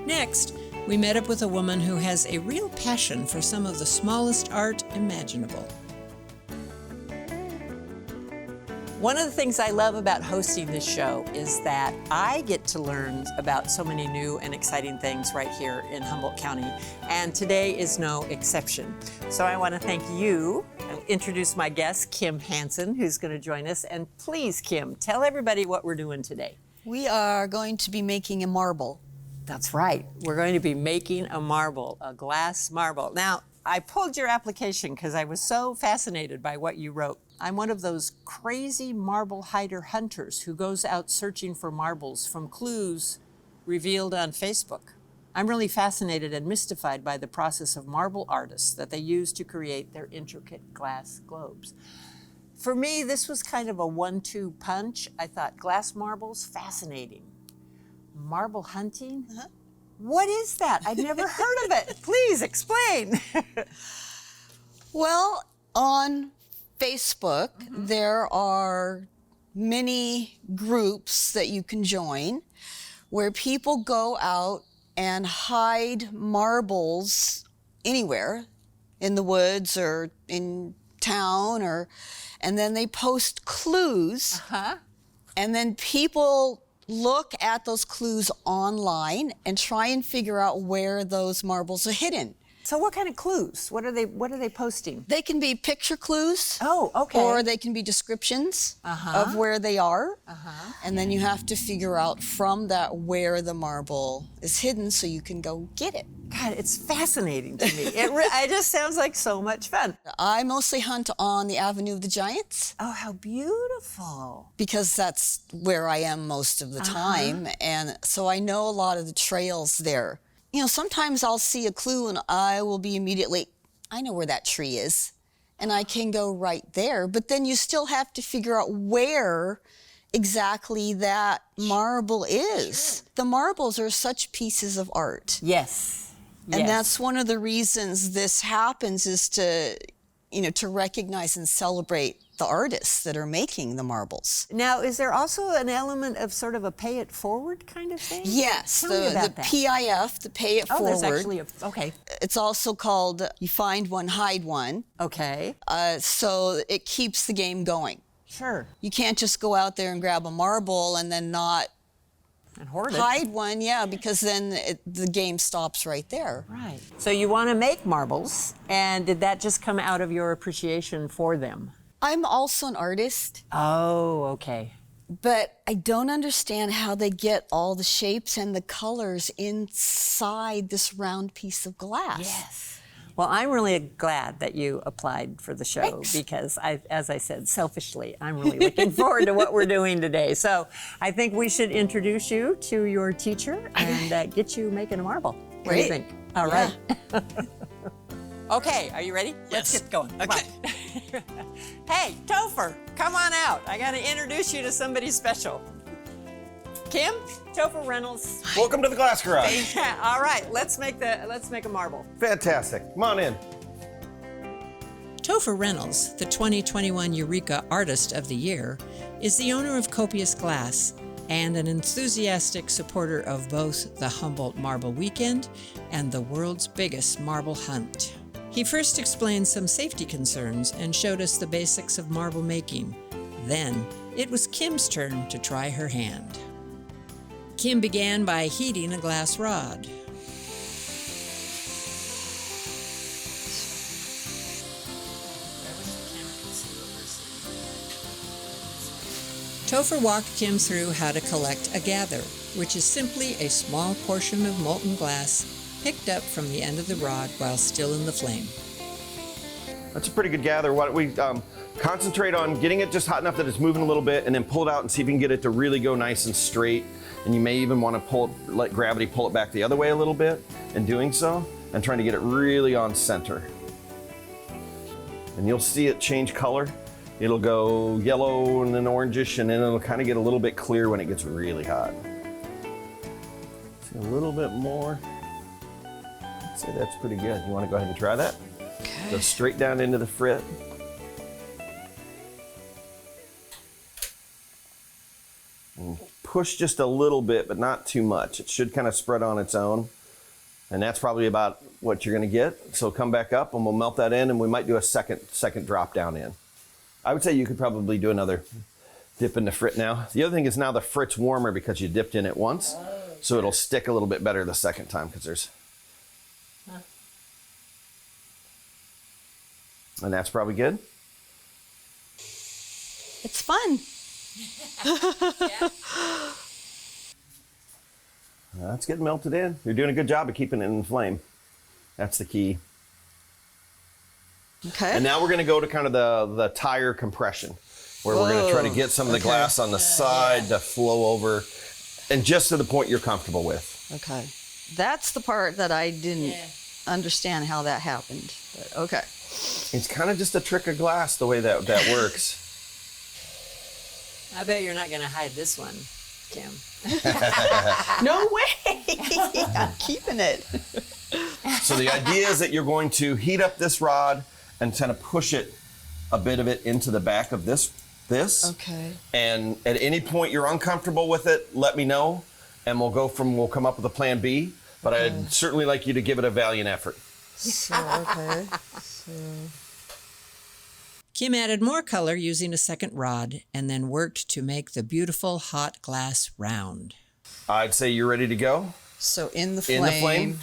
Next, we met up with a woman who has a real passion for some of the smallest art imaginable. One of the things I love about hosting this show is that I get to learn about so many new and exciting things right here in Humboldt County, and today is no exception. So I want to thank you. I'll introduce my guest, Kim Hansen, who's going to join us. And please, Kim, tell everybody what we're doing today. We are going to be making a marble. That's right. We're going to be making a marble, a glass marble. Now, I pulled your application because I was so fascinated by what you wrote. I'm one of those crazy marble hider hunters who goes out searching for marbles from clues revealed on Facebook. I'm really fascinated and mystified by the process of marble artists that they use to create their intricate glass globes. For me, this was kind of a 1-2 punch. I thought glass marbles, fascinating. Marble hunting? What is that? I've never heard of it. Please explain. Well, on Facebook, there are many groups that you can join where people go out and hide marbles anywhere in the woods or in town, and then they post clues, and then people look at those clues online and try and figure out where those marbles are hidden. So what kind of clues? What are they posting? They can be picture clues. Oh, okay. Or they can be descriptions of where they are. And then you have to figure out from that where the marble is hidden so you can go get it. God, it's fascinating to me. It just sounds like so much fun. I mostly hunt on the Avenue of the Giants. Oh, how beautiful. Because that's where I am most of the time. And so I know a lot of the trails there. You know, sometimes I'll see a clue and I will be immediately, I know where that tree is, and I can go right there. But then you still have to figure out where exactly that marble is. The marbles are such pieces of art. Yes. And that's one of the reasons this happens, is to, you know, to recognize and celebrate the artists that are making the marbles. Now, is there also an element of sort of a pay it forward kind of thing? Yes, Tell me about the that. PIF, the pay it forward. There's actually okay. It's also called you find one, hide one. Okay. So it keeps the game going. Sure. You can't just go out there and grab a marble and then not and hoard it. Hide one, yeah, because then the game stops right there. Right. So you want to make marbles, and did that just come out of your appreciation for them? I'm also an artist. Oh, okay. But I don't understand how they get all the shapes and the colors inside this round piece of glass. Yes. Well, I'm really glad that you applied for the show. Thanks. Because, as I said, selfishly, I'm really looking forward to what we're doing today. So I think we should introduce you to your teacher and get you making a marble. What do you think? All right. Okay, are you ready? Yes. Let's get going. Okay. Hey, Topher, come on out. I got to introduce you to somebody special. Kim, Topher Reynolds. Welcome to the Glass Garage. All right, let's make a marble. Fantastic. Come on in. Topher Reynolds, the 2021 Eureka Artist of the Year, is the owner of Copious Glass and an enthusiastic supporter of both the Humboldt Marble Weekend and the world's biggest marble hunt. He first explained some safety concerns and showed us the basics of marble making. Then, it was Kim's turn to try her hand. Kim began by heating a glass rod. Topher walked Kim through how to collect a gather, which is simply a small portion of molten glass picked up from the end of the rod while still in the flame. That's a pretty good gather. Why don't we concentrate on getting it just hot enough that it's moving a little bit, and then pull it out and see if you can get it to really go nice and straight. And you may even want to let gravity pull it back the other way a little bit in doing so, and trying to get it really on center. And you'll see it change color. It'll go yellow and then orangish, and then it'll kind of get a little bit clear when it gets really hot. See a little bit more. I'd say that's pretty good. You want to go ahead and try that? Okay. Go straight down into the frit. And push just a little bit, but not too much. It should kind of spread on its own. And that's probably about what you're gonna get. So come back up and we'll melt that in, and we might do a second drop down in. I would say you could probably do another dip in the frit now. The other thing is now the frit's warmer because you dipped in it once. So it'll stick a little bit better the second time because there's... And that's probably good. It's fun. That's getting melted in. You're doing a good job of keeping it in the flame. That's the key. Okay. And now we're going to go to kind of the tire compression, where we're going to try to get some of the glass on the side to flow over, and just to the point you're comfortable with. Okay. That's the part that I didn't understand how that happened. But okay. It's kind of just a trick of glass the way that works. I bet you're not going to hide this one, Kim. No way. I'm keeping it. So the idea is that you're going to heat up this rod and kind of push it, a bit of it into the back of this. Okay. And at any point you're uncomfortable with it, let me know, and we'll come up with a plan B. But I'd certainly like you to give it a valiant effort. So, okay. Kim added more color using a second rod and then worked to make the beautiful hot glass round. I'd say you're ready to go. So in the flame. In the flame.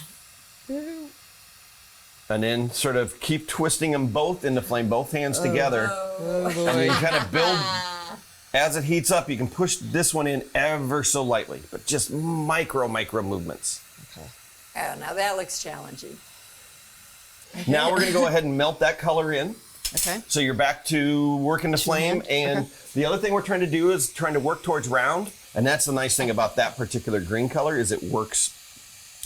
And then sort of keep twisting them both in the flame, both hands together. And then you kind of build, as it heats up, you can push this one in ever so lightly, but just micro movements. Okay. Oh, now that looks challenging. Now we're gonna go ahead and melt that color in. Okay. So you're back to working the flame. And the other thing we're trying to do is trying to work towards round. And that's the nice thing about that particular green color is it works,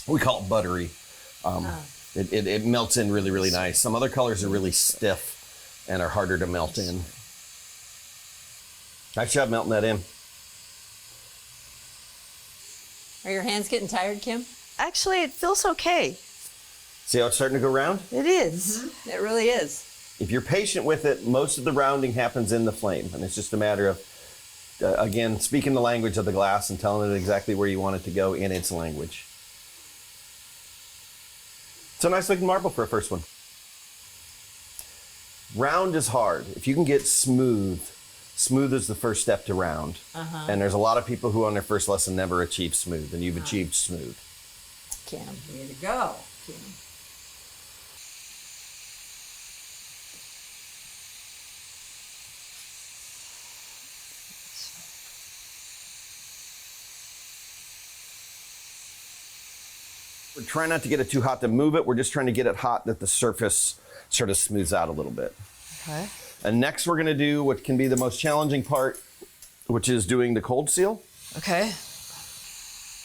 we call it buttery. It melts in really, really nice. Some other colors are really stiff and are harder to melt in. Nice job melting that in. Are your hands getting tired, Kim? Actually, it feels okay. See how it's starting to go round? It is. It really is. If you're patient with it, most of the rounding happens in the flame. And it's just a matter of, again, speaking the language of the glass and telling it exactly where you want it to go in its language. It's a nice looking marble for a first one. Round is hard. If you can get smooth is the first step to round. And there's a lot of people who on their first lesson never achieve smooth, and you've achieved smooth. Kim, way to go, Kim. We're trying not to get it too hot to move it. We're just trying to get it hot that the surface sort of smooths out a little bit. Okay. And next we're gonna do what can be the most challenging part, which is doing the cold seal. Okay.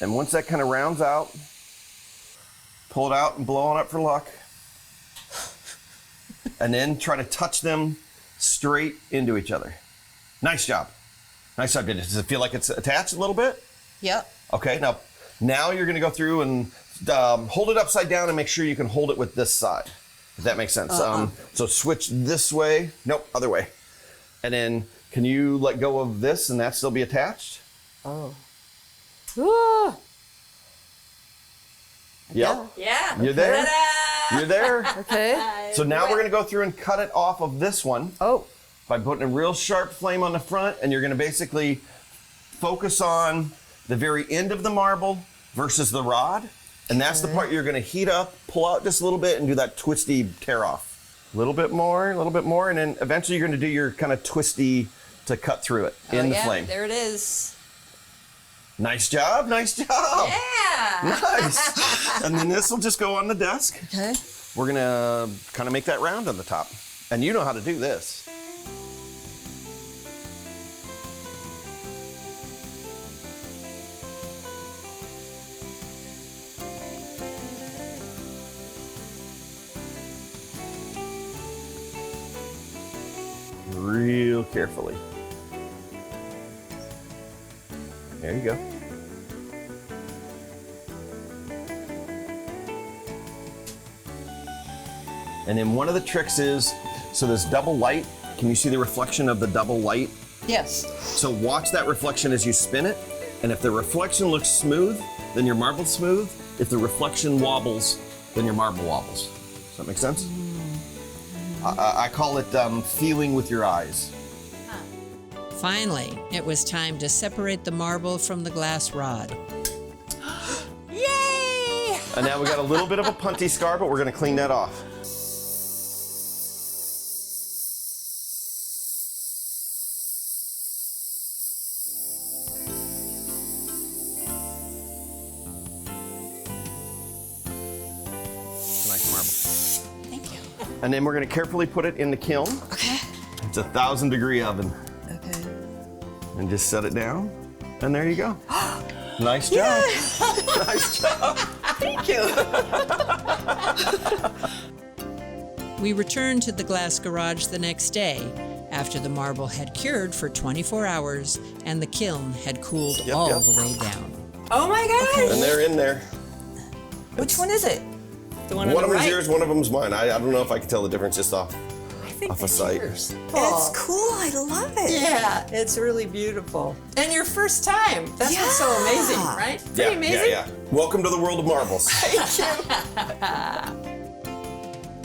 And once that kind of rounds out, pull it out and blow on it for luck. And then try to touch them straight into each other. Nice job. Nice job. Does it feel like it's attached a little bit? Yep. Okay, now you're gonna go through and hold it upside down and make sure you can hold it with this side, if that makes sense. So switch this way, nope, other way. And then can you let go of this and that still be attached? Oh. Ooh. Yep. Yeah. You're there? Ta-da! You're there? Okay. So now we're gonna go through and cut it off of this one Oh. by putting a real sharp flame on the front, and you're gonna basically focus on the very end of the marble versus the rod. And that's the part you're gonna heat up, pull out just a little bit, and do that twisty tear off. A little bit more, and then eventually you're gonna do your kind of twisty to cut through it in the flame. There it is. Nice job, nice job. Yeah. Nice. And then this will just go on the desk. Okay. We're gonna kind of make that round on the top. And you know how to do this. Real carefully. There you go. And then one of the tricks is, so this double light, can you see the reflection of the double light? Yes. So watch that reflection as you spin it, And if the reflection looks smooth, then your marble's smooth. If the reflection wobbles, then your marble wobbles. Does that make sense? I call it feeling with your eyes. Finally, it was time to separate the marble from the glass rod. Yay! And now we got a little bit of a punty scar, but we're gonna clean that off. Nice marble. Thank you. And then we're gonna carefully put it in the kiln. Okay. It's a 1,000-degree oven. Okay. And just set it down. And there you go. Nice job. Nice job. Thank you. We returned to the glass garage the next day after the marble had cured for 24 hours and the kiln had cooled Yep, all yep. the way down. Oh my gosh. And they're in there. Which one is it? The one, One on of the them's right. yours, one of them's mine. I don't know if I can tell the difference just off a sight. It's cool. I love it. Yeah, it's really beautiful. And your first time. That's what's so amazing, Yeah. right? Pretty amazing. Yeah. Welcome to the world of marbles.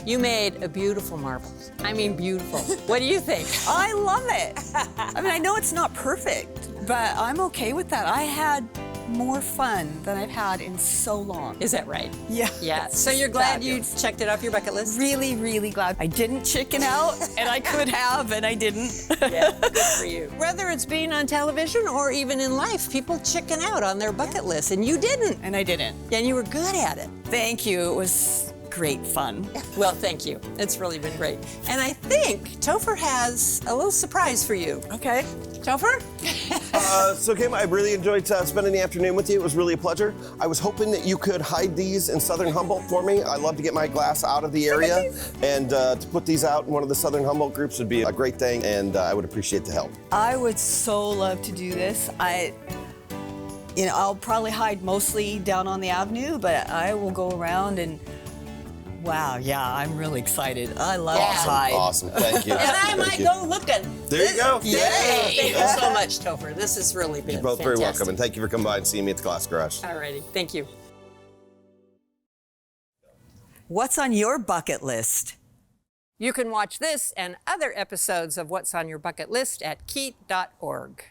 You made a beautiful marble. I mean, beautiful. What do you think? I love it. I mean, I know it's not perfect, but I'm okay with that. I had more fun than I've had in so long. Is that right? Yeah. Yeah. So you're glad Fabulous. you checked it off your bucket list? Really, really glad. I didn't chicken out, and I could have, and I didn't. Yeah, good for you. Whether it's being on television or even in life, people chicken out on their bucket list, and you didn't. And I didn't. And you were good at it. Thank you. It was great fun. Well, thank you. It's really been great. And I think Topher has a little surprise for you. Okay. Topher? So Kim, I really enjoyed spending the afternoon with you. It was really a pleasure. I was hoping that you could hide these in Southern Humboldt for me. I love to get my glass out of the area, and to put these out in one of the Southern Humboldt groups would be a great thing, and I would appreciate the help. I would so love to do this. I'll probably hide mostly down on the avenue, but I will go around and, wow, yeah, I'm really excited. I love to hide. Awesome, thank you. And I Thank might you. go looking. There you go. Yay! Thank you so much, Topher. This has really been You're both very fantastic. welcome, and thank you for coming by and seeing me at the Glass Garage. Alrighty, thank you. What's on your bucket list? You can watch this and other episodes of What's on Your Bucket List at keat.org.